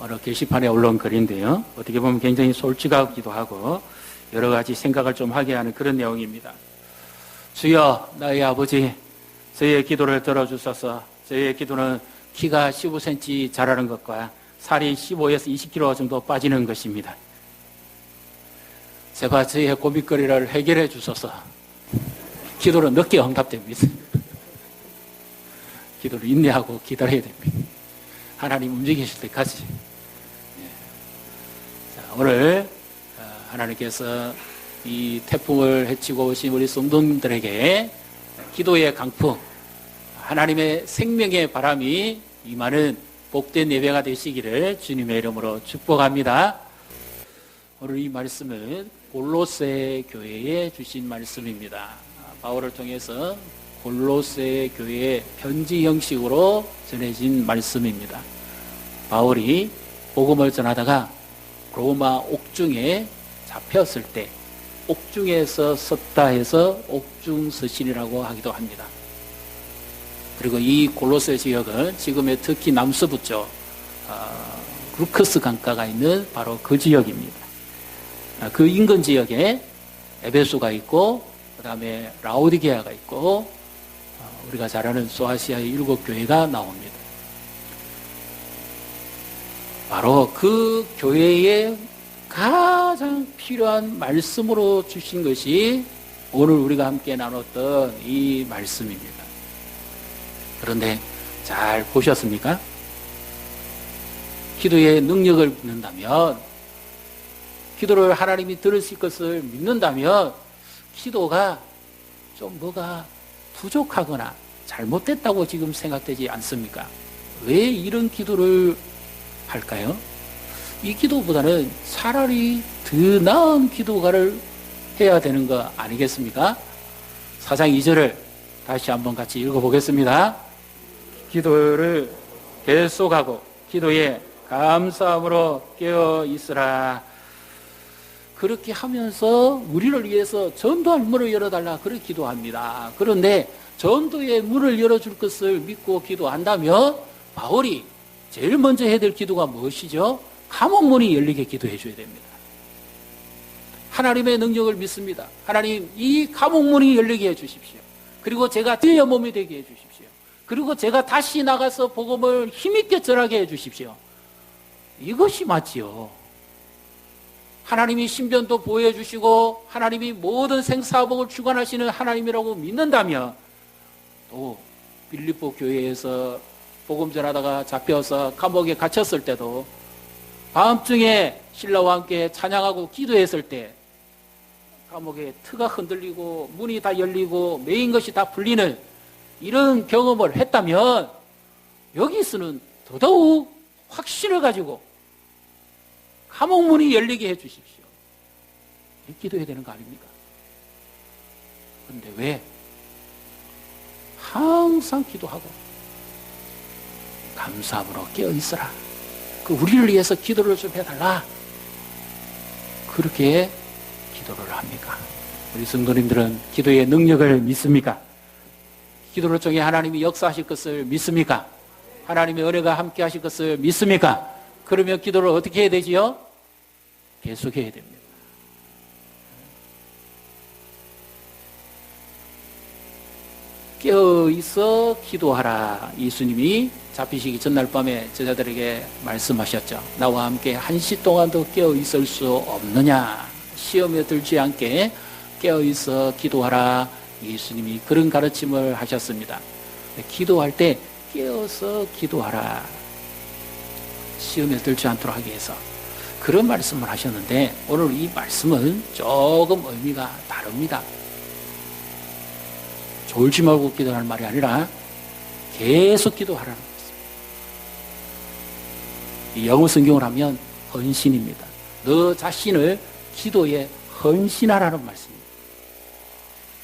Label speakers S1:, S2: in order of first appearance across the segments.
S1: 어느 게시판에 올라온 글인데요. 어떻게 보면 굉장히 솔직하기도 하고 여러 가지 생각을 좀 하게 하는 그런 내용입니다. 주여, 나의 아버지, 저희의 기도를 들어주소서. 저희의 기도는 키가 15cm 자라는 것과 살이 15에서 20kg 정도 빠지는 것입니다. 제발 저희의 고민거리를 해결해 주소서. 기도는 늦게 응답됩니다. 기도를 인내하고 기다려야 됩니다. 하나님 움직이실 때까지. 자, 오늘 하나님께서 이 태풍을 헤치고 오신 우리 성도님들에게 기도의 강풍, 하나님의 생명의 바람이 임하는 복된 예배가 되시기를 주님의 이름으로 축복합니다. 오늘 이 말씀은 골로새 교회에 주신 말씀입니다. 바울을 통해서 골로새 교회에 편지 형식으로 전해진 말씀입니다. 바울이 복음을 전하다가 로마 옥중에 잡혔을 때 옥중에서 섰다 해서 옥중서신이라고 하기도 합니다. 그리고 이 골로새 지역은 지금의 특히 남서부 쪽 루크스 강가가 있는 바로 그 지역입니다. 그 인근 지역에 에베소가 있고 그 다음에 라오디게아가 있고 우리가 잘 아는 소아시아의 7교회가 나옵니다. 바로 그 교회에 가장 필요한 말씀으로 주신 것이 오늘 우리가 함께 나눴던 이 말씀입니다. 그런데 잘 보셨습니까? 기도의 능력을 믿는다면, 기도를 하나님이 들으실 것을 믿는다면 기도가 좀 뭐가 부족하거나 잘못됐다고 지금 생각되지 않습니까? 왜 이런 기도를 할까요? 이 기도보다는 차라리 더 나은 기도가를 해야 되는 거 아니겠습니까? 4장 2절을 다시 한번 같이 읽어보겠습니다. 기도를 계속하고 기도에 감사함으로 깨어 있으라. 그렇게 하면서 우리를 위해서 전도할 문을 열어달라 그렇게 기도합니다. 그런데 전도의 문을 열어줄 것을 믿고 기도한다면 바울이 제일 먼저 해야 될 기도가 무엇이죠? 감옥문이 열리게 기도해 줘야 됩니다. 하나님의 능력을 믿습니다. 하나님, 이 감옥문이 열리게 해 주십시오. 그리고 제가 주의 몸이 되게 해 주십시오. 그리고 제가 다시 나가서 복음을 힘있게 전하게 해 주십시오. 이것이 맞지요. 하나님이 신변도 보호해 주시고 하나님이 모든 생사복을 주관하시는 하나님이라고 믿는다면, 또 빌립보 교회에서 복음 전하다가 잡혀서 감옥에 갇혔을 때도 밤중에 신라와 함께 찬양하고 기도했을 때 감옥에 트가 흔들리고 문이 다 열리고 메인 것이 다 풀리는 이런 경험을 했다면 여기서는 더더욱 확신을 가지고 감옥문이 열리게 해 주십시오. 기도해야 되는 거 아닙니까? 그런데 왜 항상 기도하고 감사함으로 깨어있으라. 그 우리를 위해서 기도를 좀 해달라. 그렇게 기도를 합니까? 우리 성도님들은 기도의 능력을 믿습니까? 기도를 통해 하나님이 역사하실 것을 믿습니까? 하나님의 은혜가 함께 하실 것을 믿습니까? 그러면 기도를 어떻게 해야 되지요? 계속해야 됩니다. 깨어있어 기도하라. 예수님이 잡히시기 전날 밤에 제자들에게 말씀하셨죠. 나와 함께 1시 동안도 깨어있을 수 없느냐. 시험에 들지 않게 깨어있어 기도하라. 예수님이 그런 가르침을 하셨습니다. 기도할 때 깨어서 기도하라. 시험에 들지 않도록 하기 위해서 그런 말씀을 하셨는데 오늘 이 말씀은 조금 의미가 다릅니다. 졸지 말고 기도하는 말이 아니라 계속 기도하라는 것입니다. 이 영어 성경을 하면 헌신입니다. 너 자신을 기도에 헌신하라는 말씀입니다.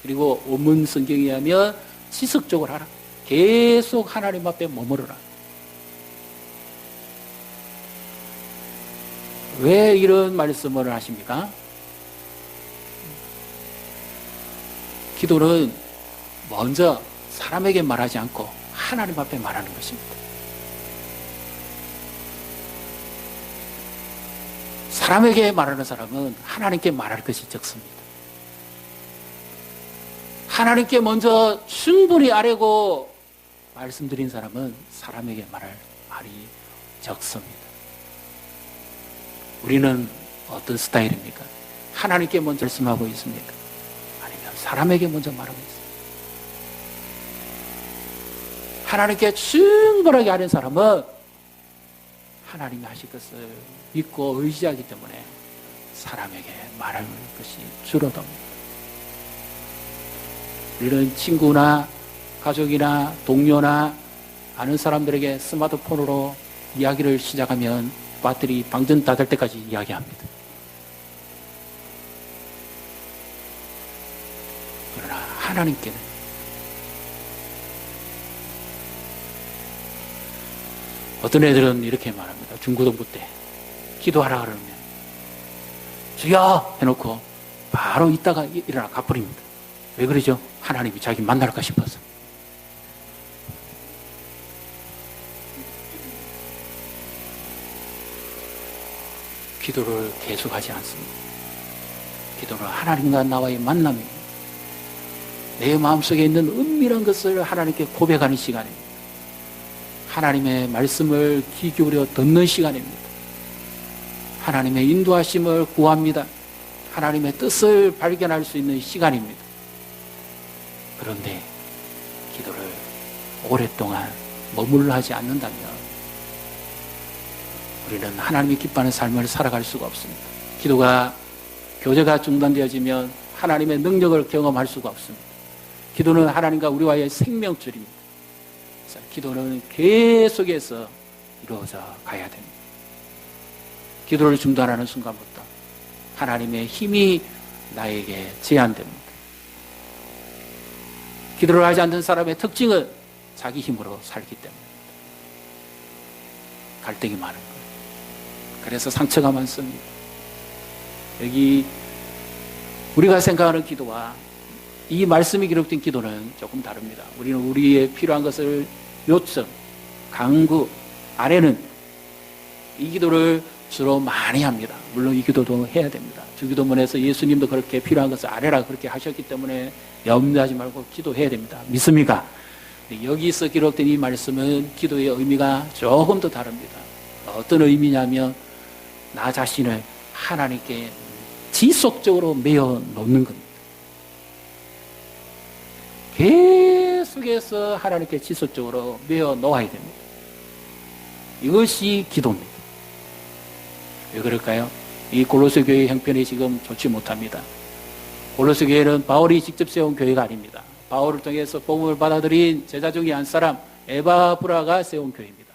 S1: 그리고 원문 성경에 하면 지속적으로 하라. 계속 하나님 앞에 머무르라. 왜 이런 말씀을 하십니까? 기도는 먼저 사람에게 말하지 않고 하나님 앞에 말하는 것입니다. 사람에게 말하는 사람은 하나님께 말할 것이 적습니다. 하나님께 먼저 충분히 아뢰고 말씀드린 사람은 사람에게 말할 말이 적습니다. 우리는 어떤 스타일입니까? 하나님께 먼저 말씀하고 있습니까? 아니면 사람에게 먼저 말하고 있습니까? 하나님께 충분하게 아는 사람은 하나님이 하실 것을 믿고 의지하기 때문에 사람에게 말할 것이 줄어듭니다. 우리는 친구나 가족이나 동료나 아는 사람들에게 스마트폰으로 이야기를 시작하면 배터리 방전 다 될 때까지 이야기합니다. 그러나 하나님께는 어떤 애들은 이렇게 말합니다. 중고등부 때 기도하라 그러면 주여 해놓고 바로 있다가 일어나 가버립니다. 왜 그러죠? 하나님이 자기 만날까 싶어서. 기도를 계속하지 않습니다. 기도는 하나님과 나와의 만남입니다. 내 마음속에 있는 은밀한 것을 하나님께 고백하는 시간입니다. 하나님의 말씀을 귀 기울여 듣는 시간입니다. 하나님의 인도하심을 구합니다. 하나님의 뜻을 발견할 수 있는 시간입니다. 그런데 기도를 오랫동안 머물러 하지 않는다면 우리는 하나님이 기뻐하는 삶을 살아갈 수가 없습니다. 기도가 교제가 중단되어지면 하나님의 능력을 경험할 수가 없습니다. 기도는 하나님과 우리와의 생명줄입니다. 그래서 기도는 계속해서 이루어져 가야 됩니다. 기도를 중단하는 순간부터 하나님의 힘이 나에게 제한됩니다. 기도를 하지 않는 사람의 특징은 자기 힘으로 살기 때문입니다. 갈등이 많은 거예요. 그래서 상처가 많습니다. 여기 우리가 생각하는 기도와 이 말씀이 기록된 기도는 조금 다릅니다. 우리는 우리의 필요한 것을 요청, 강구, 아뢰는 이 기도를 주로 많이 합니다. 물론 이 기도도 해야 됩니다. 주기도문에서 예수님도 그렇게 필요한 것을 아뢰라 그렇게 하셨기 때문에 염려하지 말고 기도해야 됩니다. 믿습니까? 여기서 기록된 이 말씀은 기도의 의미가 조금 더 다릅니다. 어떤 의미냐면 나 자신을 하나님께 지속적으로 메어 놓는 겁니다. 계속해서 하나님께 지속적으로 메어 놓아야 됩니다. 이것이 기도입니다. 왜 그럴까요? 이 골로새 교회 형편이 지금 좋지 못합니다. 골로새 교회는 바울이 직접 세운 교회가 아닙니다. 바울을 통해서 복음을 받아들인 제자 중에 한 사람 에바브라가 세운 교회입니다.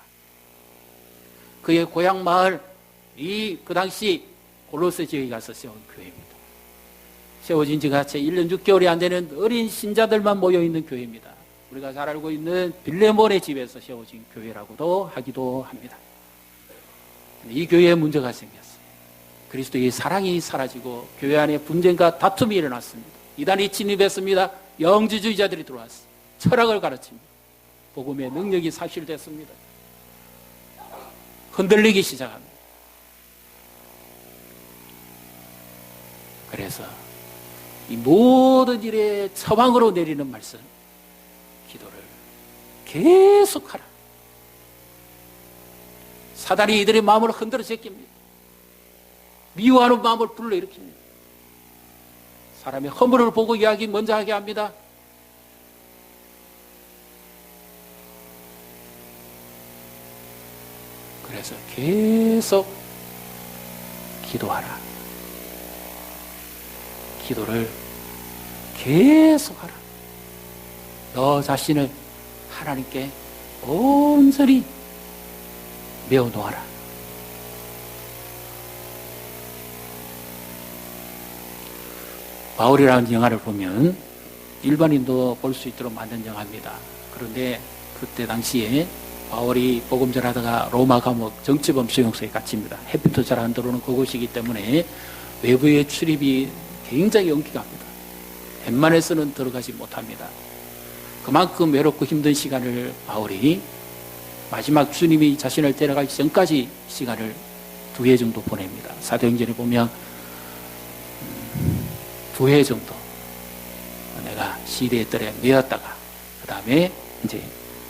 S1: 그의 고향 마을 그 당시 골로새 지역에 가서 세운 교회입니다. 세워진 지가 채 1년 6개월이 안 되는 어린 신자들만 모여있는 교회입니다. 우리가 잘 알고 있는 빌레몬의 집에서 세워진 교회라고도 하기도 합니다. 이 교회에 문제가 생겼어요. 그리스도의 사랑이 사라지고 교회 안에 분쟁과 다툼이 일어났습니다. 이단이 침입했습니다. 영지주의자들이 들어왔어요. 철학을 가르칩니다. 복음의 능력이 사실됐습니다. 흔들리기 시작합니다. 그래서 이 모든 일에 처방으로 내리는 말씀, 기도를 계속하라. 사단이 이들의 마음을 흔들어 제낍니다. 미워하는 마음을 불러일으킵니다. 사람의 허물을 보고 이야기 먼저 하게 합니다. 그래서 계속 기도하라. 기도를 계속하라. 너 자신을 하나님께 온전히 메어 놓아라. 바울이라는 영화를 보면 일반인도 볼 수 있도록 만든 영화입니다. 그런데 그때 당시에 바울이 복음 전하다가 로마 감옥 정치범 수용소에 갇힙니다. 햇빛도 잘 안 들어오는 그곳이기 때문에 외부의 출입이 굉장히 엄격합니다. 웬만해서는 들어가지 못합니다. 그만큼 외롭고 힘든 시간을 바울이 마지막 주님이 자신을 데려가기 전까지 시간을 2회 정도 보냅니다. 사도행전에 보면 2회 정도 내가 시대의 뜰에 메었다가 그 다음에 이제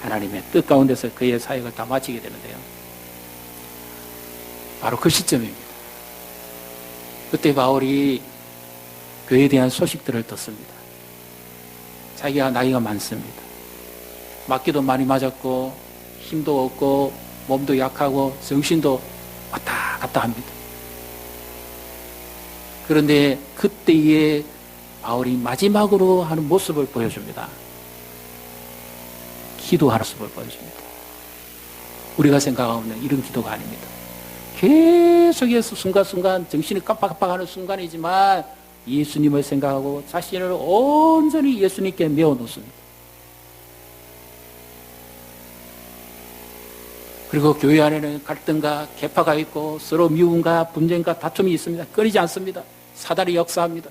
S1: 하나님의 뜻 가운데서 그의 사역을 다 마치게 되는데요. 바로 그 시점입니다. 그때 바울이 교회에 대한 소식들을 듣습니다. 자기가 나이가 많습니다. 맞기도 많이 맞았고 힘도 없고 몸도 약하고 정신도 왔다 갔다 합니다. 그런데 그때에 바울이 마지막으로 하는 모습을 보여줍니다. 기도하는 모습을 보여줍니다. 우리가 생각하는 이런 기도가 아닙니다. 계속해서 순간순간 정신이 깜빡깜빡하는 순간이지만 예수님을 생각하고 자신을 온전히 예수님께 메어놓습니다. 그리고 교회 안에는 갈등과 계파가 있고 서로 미움과 분쟁과 다툼이 있습니다. 끊이지 않습니다. 사단이 역사합니다.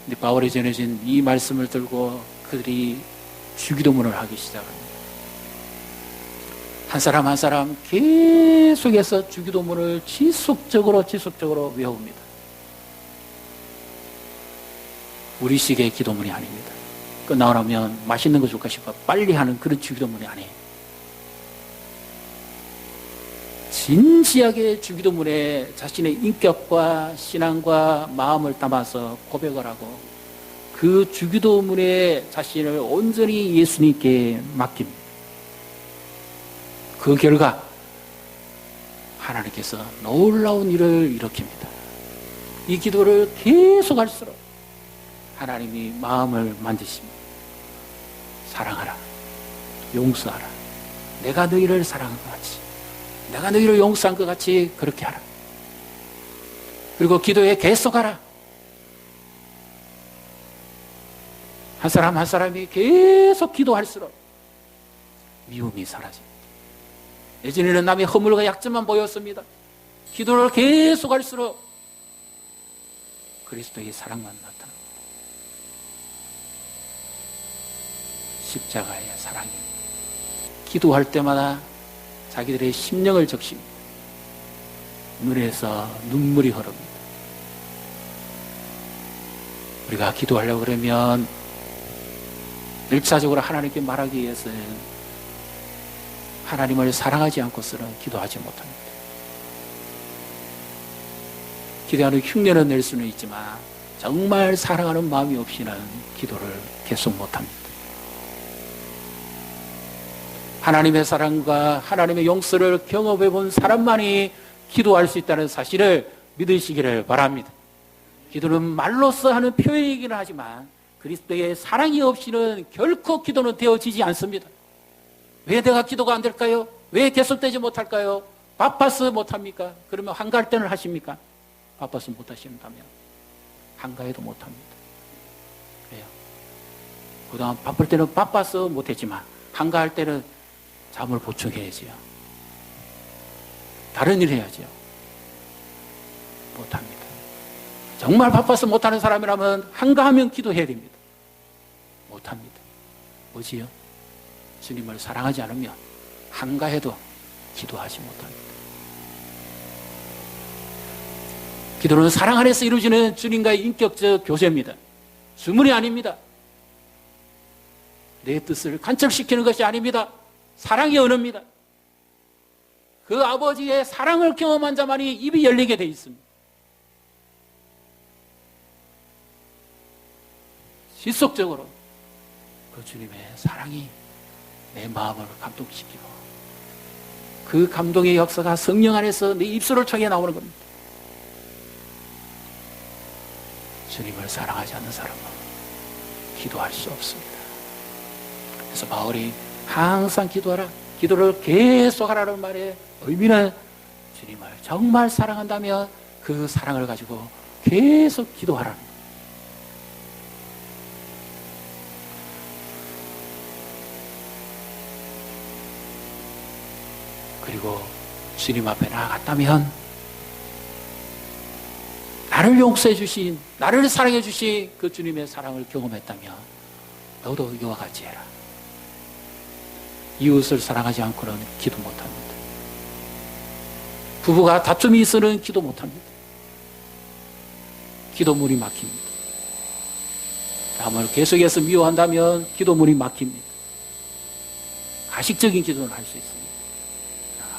S1: 근데 바울이 전해진 이 말씀을 들고 그들이 주기도문을 하기 시작합니다. 한 사람 한 사람 계속해서 주기도문을 지속적으로 외웁니다. 우리식의 기도문이 아닙니다. 끝나고 나면 맛있는 거 줄까 싶어 빨리 하는 그런 주기도문이 아니에요. 진지하게 주기도문에 자신의 인격과 신앙과 마음을 담아서 고백을 하고 그 주기도문에 자신을 온전히 예수님께 맡깁니다. 그 결과 하나님께서 놀라운 일을 일으킵니다. 이 기도를 계속 할수록 하나님이 마음을 만지십니다. 사랑하라, 용서하라. 내가 너희를 사랑한 것 같이, 내가 너희를 용서한 것 같이 그렇게 하라. 그리고 기도에 계속하라. 한 사람 한 사람이 계속 기도할수록 미움이 사라집니다. 예전에는 남의 허물과 약점만 보였습니다. 기도를 계속할수록 그리스도의 사랑만 나타납니다. 십자가의 사랑입니다. 기도할 때마다 자기들의 심령을 적십니다. 눈에서 눈물이 흐릅니다. 우리가 기도하려고 그러면 일차적으로 하나님께 말하기 위해서는 하나님을 사랑하지 않고서는 기도하지 못합니다. 기도하는 흉내는 낼 수는 있지만 정말 사랑하는 마음이 없이는 기도를 계속 못합니다. 하나님의 사랑과 하나님의 용서를 경험해 본 사람만이 기도할 수 있다는 사실을 믿으시기를 바랍니다. 기도는 말로써 하는 표현이기는 하지만 그리스도의 사랑이 없이는 결코 기도는 되어지지 않습니다. 왜 내가 기도가 안 될까요? 왜 계속되지 못할까요? 바빠서 못합니까? 그러면 한가할 때는 하십니까? 바빠서 못하신다면 한가해도 못합니다. 왜요? 그동안 바쁠 때는 바빠서 못했지만 한가할 때는 잠을 보충해야지요. 다른 일 해야죠. 못합니다. 정말 바빠서 못하는 사람이라면 한가하면 기도해야 됩니다. 못합니다. 뭐지요? 주님을 사랑하지 않으면 한가해도 기도하지 못합니다. 기도는 사랑 안에서 이루어지는 주님과의 인격적 교제입니다. 주문이 아닙니다. 내 뜻을 간척시키는 것이 아닙니다. 사랑의 언어입니다. 그 아버지의 사랑을 경험한 자만이 입이 열리게 되어 있습니다. 지속적으로 그 주님의 사랑이 내 마음을 감동시키고 그 감동의 역사가 성령 안에서 내 입술을 통해 나오는 겁니다. 주님을 사랑하지 않는 사람은 기도할 수 없습니다. 그래서 바울이 항상 기도하라, 기도를 계속하라는 말의 의미는 주님을 정말 사랑한다면 그 사랑을 가지고 계속 기도하라는 거예요. 그리고 주님 앞에 나아갔다면 나를 용서해 주신, 나를 사랑해 주신 그 주님의 사랑을 경험했다면 너도 이와 같이 해라. 이웃을 사랑하지 않고는 기도 못합니다. 부부가 다툼이 있으면 기도 못합니다. 기도문이 막힙니다. 남을 계속해서 미워한다면 기도문이 막힙니다. 가식적인 기도는 할 수 있습니다.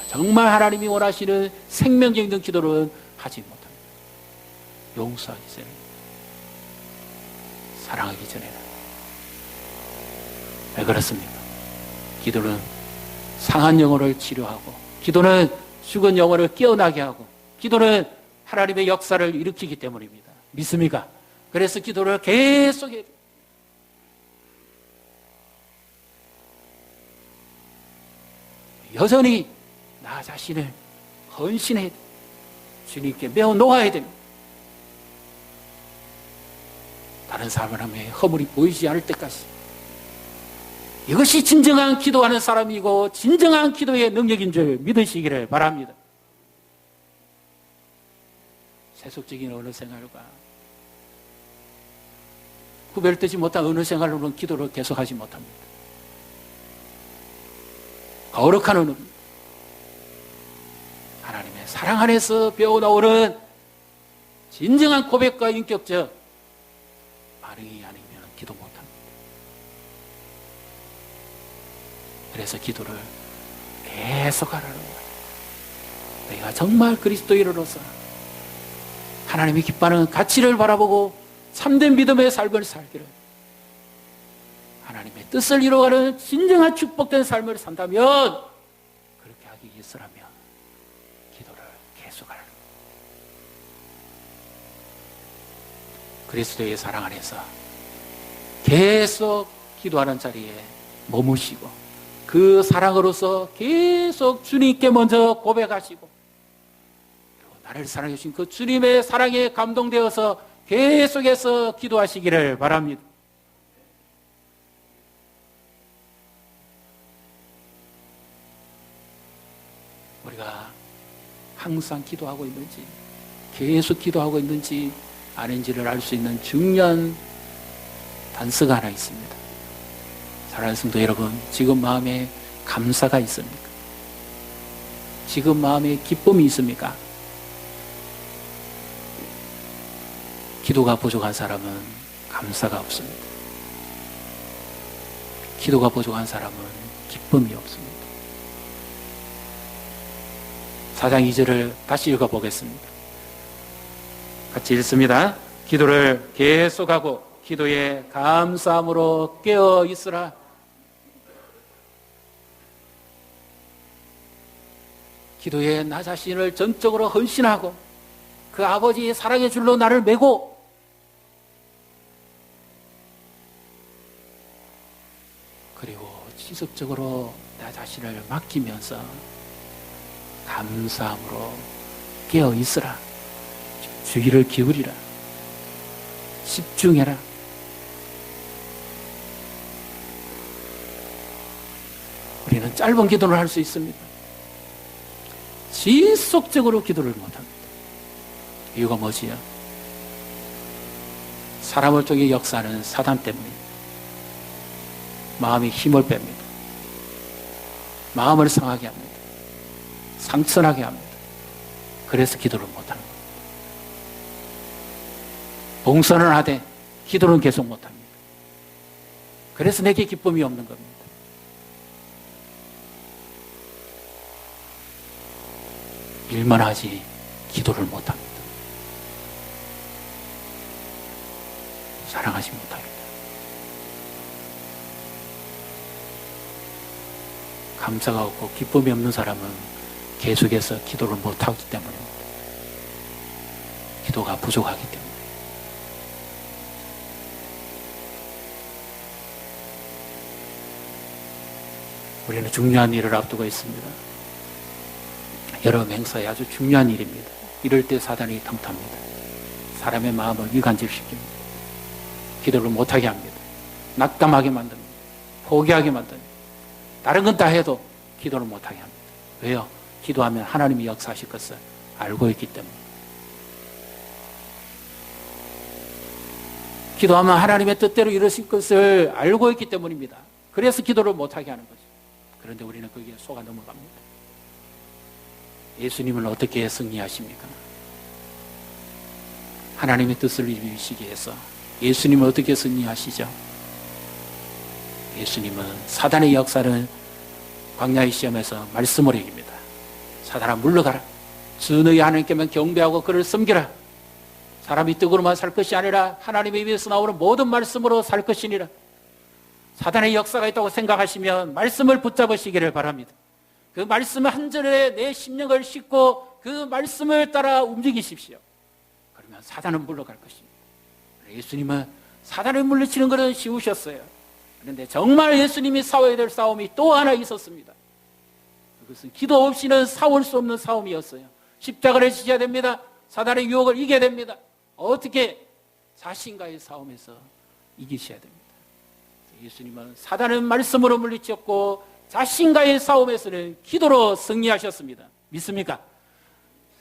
S1: 정말 하나님이 원하시는 생명적인 기도는 하지 못합니다. 용서하기 전에, 사랑하기 전에는. 왜 그렇습니까? 기도는 상한 영혼을 치료하고, 기도는 죽은 영혼을 깨어나게 하고, 기도는 하나님의 역사를 일으키기 때문입니다. 믿습니까? 그래서 기도를 계속 해야 돼요. 여전히 나 자신을 헌신해야 돼요. 주님께 매우 놓아야 됩니다. 다른 사람의 허물이 보이지 않을 때까지. 이것이 진정한 기도하는 사람이고 진정한 기도의 능력인 줄 믿으시기를 바랍니다. 세속적인 언어 생활과 구별되지 못한 언어 생활로는 기도를 계속하지 못합니다. 거룩한 언어입니다. 하나님의 사랑 안에서 배워나오는 진정한 고백과 인격적 반응이 아니면 기도 못합니다. 그래서 기도를 계속 하라는 거예요. 내가 정말 그리스도인으로서 하나님이 기뻐하는 가치를 바라보고 참된 믿음의 삶을 살기를, 하나님의 뜻을 이루어가는 진정한 축복된 삶을 산다면, 그렇게 하기 위해서라면 기도를 계속하라는 거예요. 그리스도의 사랑 안에서 계속 기도하는 자리에 머무시고, 그 사랑으로서 계속 주님께 먼저 고백하시고, 그리고 나를 사랑해 주신 그 주님의 사랑에 감동되어서 계속해서 기도하시기를 바랍니다. 우리가 항상 기도하고 있는지, 계속 기도하고 있는지 아닌지를 알 수 있는 중요한 단서가 하나 있습니다. 사랑하는 성도 여러분, 지금 마음에 감사가 있습니까? 지금 마음에 기쁨이 있습니까? 기도가 부족한 사람은 감사가 없습니다. 기도가 부족한 사람은 기쁨이 없습니다. 4장 2절을 다시 읽어보겠습니다. 같이 읽습니다. 기도를 계속하고 기도에 감사함으로 깨어 있으라. 기도에 나 자신을 전적으로 헌신하고 그 아버지의 사랑의 줄로 나를 메고, 그리고 지속적으로 나 자신을 맡기면서 감사함으로 깨어 있으라. 주의를 기울이라. 집중해라. 우리는 짧은 기도를 할 수 있습니다. 지속적으로 기도를 못합니다. 이유가 뭐지요? 사람을 통해 역사하는 사단 때문입니다. 마음이 힘을 뺍니다. 마음을 상하게 합니다. 상처나게 합니다. 그래서 기도를 못하는 겁니다. 봉선을 하되 기도는 계속 못합니다. 그래서 내게 기쁨이 없는 겁니다. 일만 하지 기도를 못합니다. 사랑하지 못합니다. 감사가 없고 기쁨이 없는 사람은 계속해서 기도를 못하기 때문입니다. 기도가 부족하기 때문에. 우리는 중요한 일을 앞두고 있습니다. 여러 맹사에 아주 중요한 일입니다. 이럴 때 사단이 탐탑니다. 사람의 마음을 이간질시킵니다. 기도를 못하게 합니다. 낙담하게 만듭니다. 포기하게 만듭니다. 다른 건 다 해도 기도를 못하게 합니다. 왜요? 기도하면 하나님이 역사하실 것을 알고 있기 때문에. 기도하면 하나님의 뜻대로 이루실 것을 알고 있기 때문입니다. 그래서 기도를 못하게 하는 거죠. 그런데 우리는 거기에 속아 넘어갑니다. 예수님은 어떻게 승리하십니까? 하나님의 뜻을 이루시기 위해서 예수님은 어떻게 승리하시죠? 예수님은 사단의 역사는 광야의 시험에서 말씀으로 이깁니다. 사단아 물러가라. 주 너희 하나님께만 경배하고 그를 섬기라. 사람이 떡으로만 살 것이 아니라 하나님의 입에서 나오는 모든 말씀으로 살 것이니라. 사단의 역사가 있다고 생각하시면 말씀을 붙잡으시기를 바랍니다. 그 말씀 한 절에 내 심령을 싣고 그 말씀을 따라 움직이십시오. 그러면 사단은 물러갈 것입니다. 예수님은 사단을 물리치는 것은 쉬우셨어요. 그런데 정말 예수님이 싸워야 될 싸움이 또 하나 있었습니다. 그것은 기도 없이는 싸울 수 없는 싸움이었어요. 십자가를 지셔야 됩니다. 사단의 유혹을 이겨야 됩니다. 어떻게? 자신과의 싸움에서 이기셔야 됩니다. 예수님은 사단은 말씀으로 물리쳤고 자신과의 싸움에서는 기도로 승리하셨습니다. 믿습니까?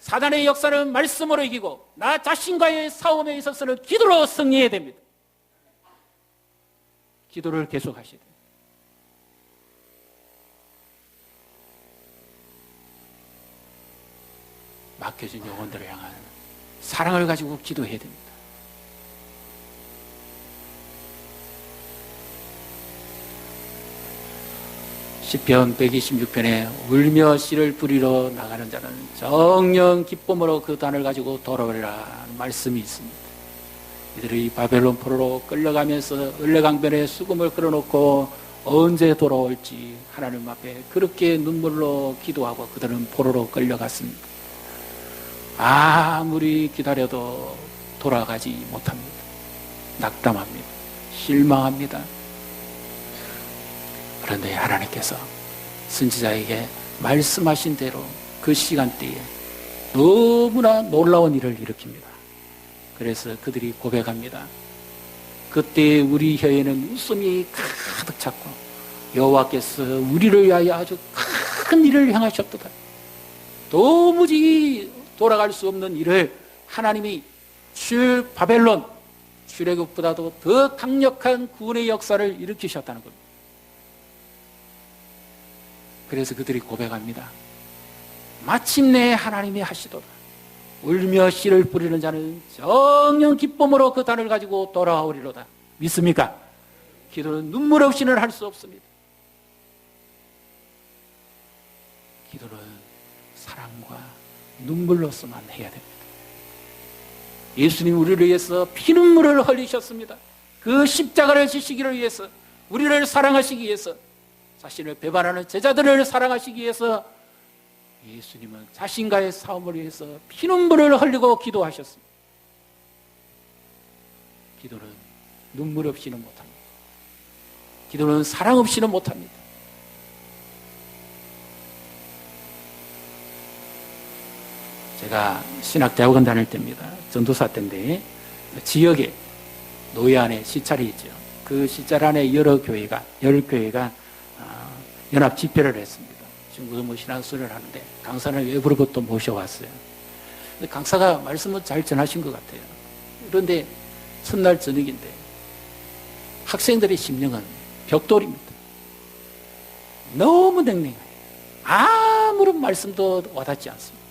S1: 사단의 역사는 말씀으로 이기고 나 자신과의 싸움에 있어서는 기도로 승리해야 됩니다. 기도를 계속하셔야 됩니다. 맡겨진 영혼들을 향한 사랑을 가지고 기도해야 됩니다. 시편 126편에 울며 씨를 뿌리러 나가는 자는 정령 기쁨으로 그 단을 가지고 돌아오리라 말씀이 있습니다. 이들이 바벨론 포로로 끌려가면서 을레강변에 수금을 끌어놓고 언제 돌아올지 하나님 앞에 그렇게 눈물로 기도하고 그들은 포로로 끌려갔습니다. 아무리 기다려도 돌아가지 못합니다. 낙담합니다. 실망합니다. 그런데 하나님께서 선지자에게 말씀하신 대로 그 시간대에 너무나 놀라운 일을 일으킵니다. 그래서 그들이 고백합니다. 그때 우리 혀에는 웃음이 가득 찼고 여호와께서 우리를 위하여 아주 큰 일을 행하셨도다. 도무지 돌아갈 수 없는 일을 하나님이 바벨론 출애굽보다도 더 강력한 구원의 역사를 일으키셨다는 겁니다. 그래서 그들이 고백합니다. 마침내 하나님이 하시도다. 울며 씨를 뿌리는 자는 정녕 기쁨으로 그 단을 가지고 돌아오리로다. 믿습니까? 기도는 눈물 없이는 할 수 없습니다. 기도는 사랑과 눈물로서만 해야 됩니다. 예수님 우리를 위해서 피눈물을 흘리셨습니다. 그 십자가를 지시기를 위해서, 우리를 사랑하시기 위해서, 자신을 배반하는 제자들을 사랑하시기 위해서 예수님은 자신과의 싸움을 위해서 피눈물을 흘리고 기도하셨습니다. 기도는 눈물 없이는 못합니다. 기도는 사랑 없이는 못합니다. 제가 신학대학원 다닐 때입니다. 전도사 때인데 지역에 노예 안에 시찰이 있죠. 그 시찰 안에 여러 교회가 연합 집회를 했습니다. 지금도 뭐 신앙수련을 하는데 강사를 외부로부터 또 모셔왔어요. 근데 강사가 말씀을 잘 전하신 것 같아요. 그런데 첫날 저녁인데 학생들의 심령은 벽돌입니다. 너무 냉랭해요. 아무런 말씀도 와닿지 않습니다.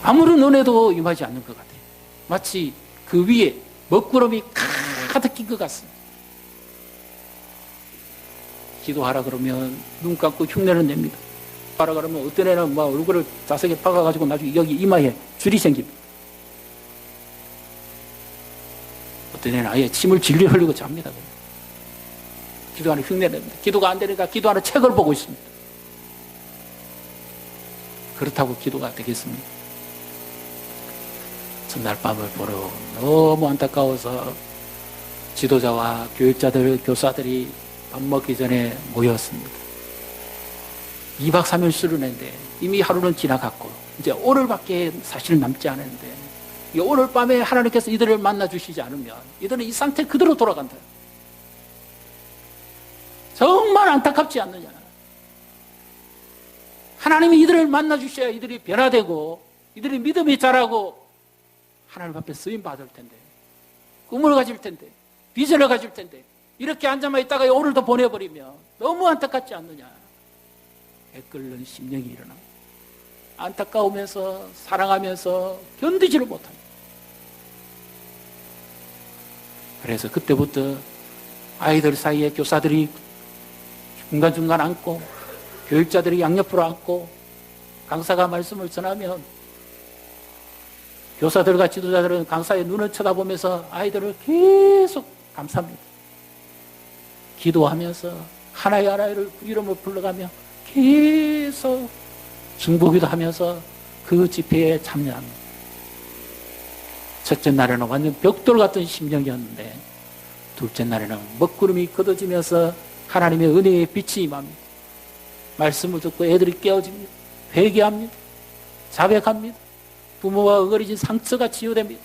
S1: 아무런 은혜도 임하지 않는 것 같아요. 마치 그 위에 먹구름이 가득 낀 것 같습니다. 기도하라 그러면 눈 감고 흉내는 냅니다. 하라 그러면 어떤 애는 막 얼굴을 자석에 박아가지고 나중에 여기 이마에 줄이 생깁니다. 어떤 애는 아예 침을 질질 흘리고 잡니다. 기도하는 흉내를 냅니다. 기도가 안 되니까 기도하는 책을 보고 있습니다. 그렇다고 기도가 되겠습니까? 첫날 밤을 보러 너무 안타까워서 지도자와 교육자들, 교사들이 밥 먹기 전에 모였습니다. 2박 3일 수련회인데 이미 하루는 지나갔고 이제 오늘밖에 사실 남지 않았는데 오늘 밤에 하나님께서 이들을 만나주시지 않으면 이들은 이 상태 그대로 돌아간다. 정말 안타깝지 않느냐. 하나님이 이들을 만나주셔야 이들이 변화되고 이들이 믿음이 자라고 하나님 앞에 쓰임받을 텐데 꿈을 가질 텐데 비전을 가질 텐데 이렇게 앉아만 있다가 오늘도 보내버리면 너무 안타깝지 않느냐. 애끓는 심령이 일어납니다. 안타까우면서 사랑하면서 견디지를 못합니다. 그래서 그때부터 아이들 사이에 교사들이 중간중간 앉고 교육자들이 양옆으로 앉고 강사가 말씀을 전하면 교사들과 지도자들은 강사의 눈을 쳐다보면서 아이들을 계속 감쌉니다. 기도하면서 하나의 하나를 이름을 불러가며 계속 중보기도 하면서 그 집회에 참여합니다. 첫째 날에는 완전 벽돌 같은 심령이었는데 둘째 날에는 먹구름이 걷어지면서 하나님의 은혜의 빛이 임합니다. 말씀을 듣고 애들이 깨어집니다. 회개합니다. 자백합니다. 부모와 어거리진 상처가 치유됩니다.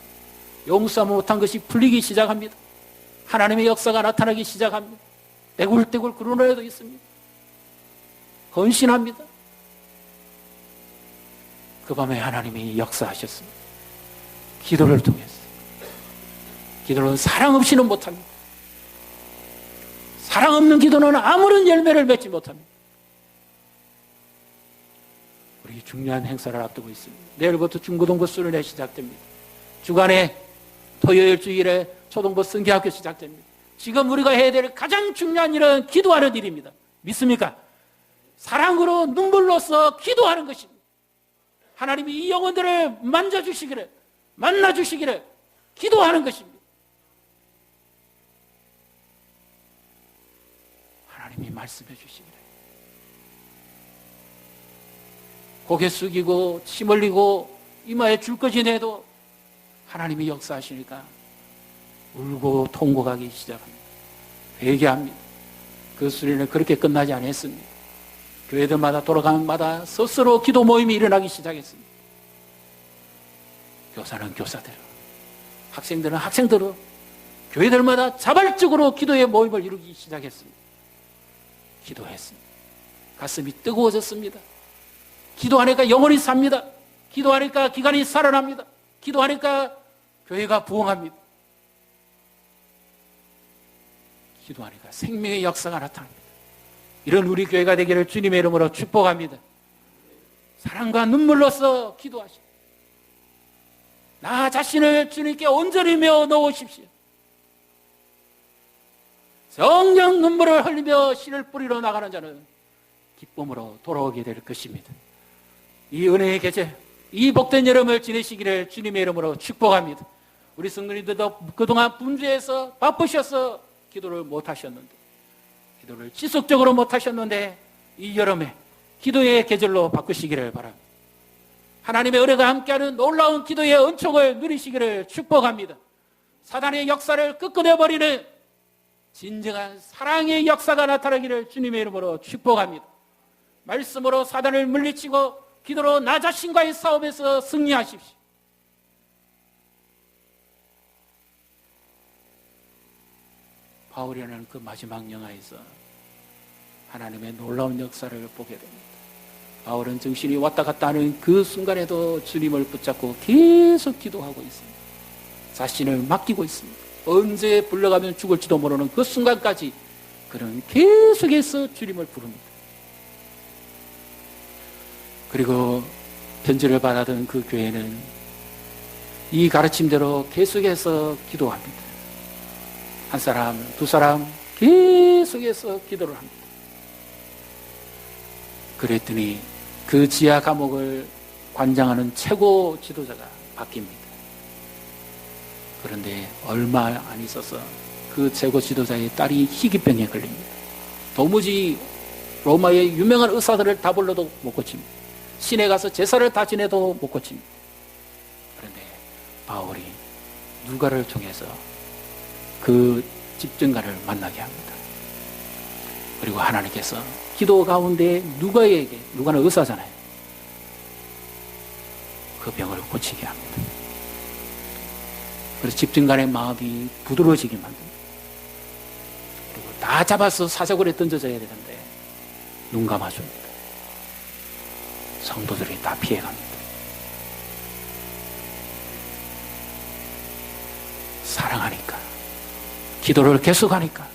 S1: 용서 못한 것이 풀리기 시작합니다. 하나님의 역사가 나타나기 시작합니다. 떼굴떼굴 그러는 애도 있습니다. 헌신합니다. 그 밤에 하나님이 역사하셨습니다. 기도를 통해서. 기도는 사랑 없이는 못합니다. 사랑 없는 기도는 아무런 열매를 맺지 못합니다. 우리 중요한 행사를 앞두고 있습니다. 내일부터 중고등부 수련회 시작됩니다. 주간에 토요일 주일에 초등부 성경학교 시작됩니다. 지금 우리가 해야 될 가장 중요한 일은 기도하는 일입니다. 믿습니까? 사랑으로 눈물로써 기도하는 것입니다. 하나님이 이 영혼들을 만져주시기를, 만나주시기를 기도하는 것입니다. 하나님이 말씀해 주시기를. 고개 숙이고 침 흘리고 이마에 줄것이 내도 하나님이 역사하시니까 울고 통곡하기 시작합니다. 회개합니다. 그 수련은 그렇게 끝나지 않았습니다. 교회들마다 돌아가면마다 스스로 기도 모임이 일어나기 시작했습니다. 교사는 교사대로, 학생들은 학생대로 교회들마다 자발적으로 기도의 모임을 이루기 시작했습니다. 기도했습니다. 가슴이 뜨거워졌습니다. 기도하니까 영혼이 삽니다. 기도하니까 기관이 살아납니다. 기도하니까 교회가 부흥합니다. 기도하니까 생명의 역사가 나타납니다. 이런 우리 교회가 되기를 주님의 이름으로 축복합니다. 사랑과 눈물로써 기도하시오. 나 자신을 주님께 온전히 메어 놓으십시오. 정녕 눈물을 흘리며 씨를 뿌리러 나가는 자는 기쁨으로 돌아오게 될 것입니다. 이 은혜의 계절, 이 복된 여름을 지내시기를 주님의 이름으로 축복합니다. 우리 성도님들도 그동안 분주해서 바쁘셔서 기도를 못하셨는데, 기도를 지속적으로 못하셨는데 이 여름에 기도의 계절로 바꾸시기를 바랍니다. 하나님의 은혜가 함께하는 놀라운 기도의 은총을 누리시기를 축복합니다. 사단의 역사를 끄끄내버리는 진정한 사랑의 역사가 나타나기를 주님의 이름으로 축복합니다. 말씀으로 사단을 물리치고 기도로 나 자신과의 싸움에서 승리하십시오. 바울이라는 그 마지막 영화에서 하나님의 놀라운 역사를 보게 됩니다. 바울은 정신이 왔다 갔다 하는 그 순간에도 주님을 붙잡고 계속 기도하고 있습니다. 자신을 맡기고 있습니다. 언제 불러가면 죽을지도 모르는 그 순간까지 그는 계속해서 주님을 부릅니다. 그리고 편지를 받았던 그 교회는 이 가르침대로 계속해서 기도합니다. 한 사람, 두 사람 계속해서 기도를 합니다. 그랬더니 그 지하 감옥을 관장하는 최고 지도자가 바뀝니다. 그런데 얼마 안 있어서 그 최고 지도자의 딸이 희귀병에 걸립니다. 도무지 로마의 유명한 의사들을 다 불러도 못 고칩니다. 시내 가서 제사를 다 지내도 못 고칩니다. 그런데 바울이 누가를 통해서 그 집정가를 만나게 합니다. 그리고 하나님께서 기도 가운데 누가에게, 누가는 의사잖아요, 그 병을 고치게 합니다. 그래서 집정관의 마음이 부드러워지게 만듭니다. 그리고 다 잡아서 사자굴에 던져져야 되는데 눈 감아줍니다. 성도들이 다 피해갑니다. 사랑하니까, 기도를 계속하니까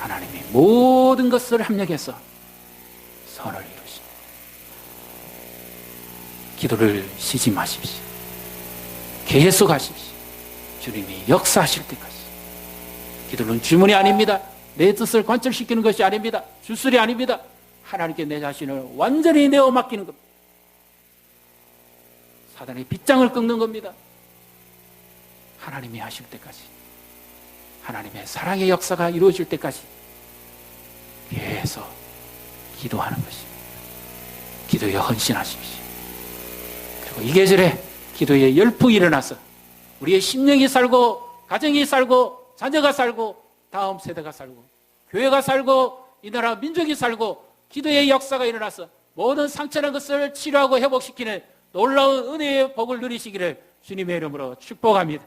S1: 하나님이 모든 것을 합력해서 선을 이루십니다. 기도를 쉬지 마십시오. 계속하십시오. 주님이 역사하실 때까지. 기도는 주문이 아닙니다. 내 뜻을 관철시키는 것이 아닙니다. 주술이 아닙니다. 하나님께 내 자신을 완전히 내어 맡기는 겁니다. 사단의 빗장을 끊는 겁니다. 하나님이 하실 때까지, 하나님의 사랑의 역사가 이루어질 때까지 계속 기도하는 것입니다. 기도에 헌신하십시오. 그리고 이 계절에 기도의 열풍이 일어나서 우리의 심령이 살고, 가정이 살고, 자녀가 살고, 다음 세대가 살고, 교회가 살고, 이 나라 민족이 살고, 기도의 역사가 일어나서 모든 상처난 것을 치료하고 회복시키는 놀라운 은혜의 복을 누리시기를 주님의 이름으로 축복합니다.